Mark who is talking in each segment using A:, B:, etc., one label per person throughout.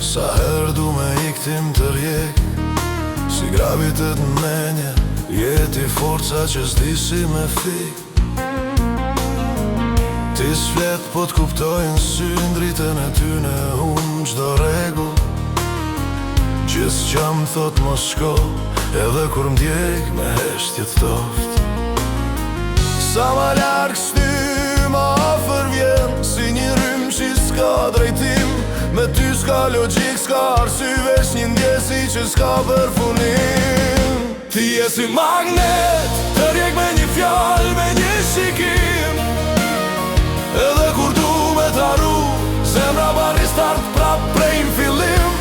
A: Sa herë du me iktim të rjek, si gravitet në menje, jeti forca që s'di si me fik. Ti s'flet po t'kuptojnë sy dritën e tyne, gjdo regu gjithë që më thot mos shko, edhe kur m'djek me heshtje t'toft. Sa ma larkë s'ty ma afer vjen, si një rrym që s'ka drejtim. Me ty s'ka logik, s'ka arsy, veç një ndjesi që s'ka përfunim. Ti je si magnet, të rjek me një fjall, me një shikim. Edhe kur du me t'arru, zemra bani start prap prej n'fillim.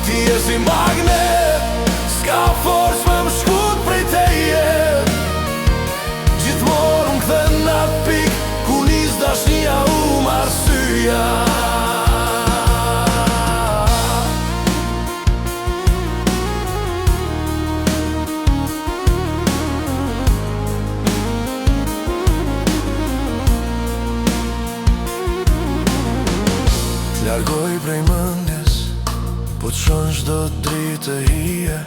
A: Ti je si magnet, s'ka forës me më shkut prej teje. Gjithmonë m'kthen n'at pik, ku nis dashnia marsyja. Largoj prej mëndjes, po t'shon çdo dritë e hije.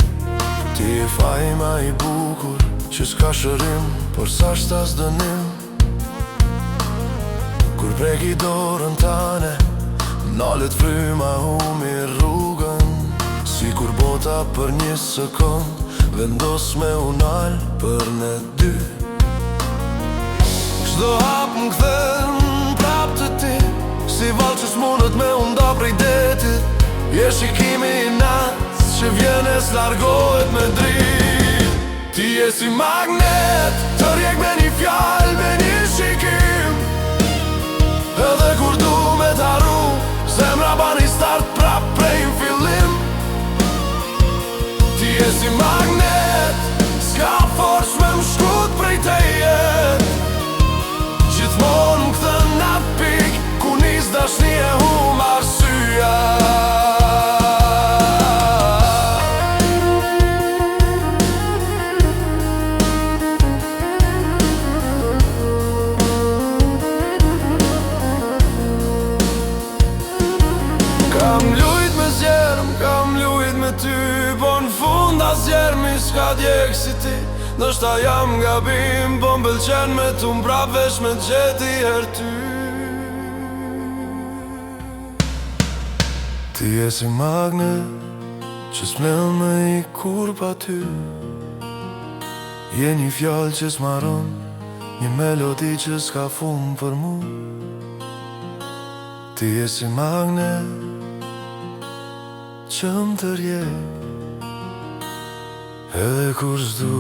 A: Ti e fajma i bukur, që s'ka shërim, por sa shtas dënim. Kur preki dorën tane, nalet fryma humi rrugën. Si kur bota për një sekund, vendos me unal për ne dy. Çdo hap m'kthen prap të ti, si val që s'munët me unda prej detit. Je shikimi i natë që vjen e s'largohet me drit. Ti je si magnet, të rjek me një fjall, me një shikim. Edhe kur du me t'arru, zemra bani start prap prej n'fillim. Ti je si magnet, s'ka forës me më shkut prej teje. Gjithmonë m'kthen n'at pik, ku nis dashni e marsyja. Kam lujt me zjerëm, kam lujt me ty, po n'fund as zjerëmi s'ka djek si ti. Ndoshta jam gabim, po m'pëlqen me tu m'prap veç me gjeti her ty. Ti je si magnet, që s'mlen me i kur pa ty. Je një fjall që s'maron, një melodi që s'ka fund për mu. Ti je si magnet, që më të rjek, edhe kur s'du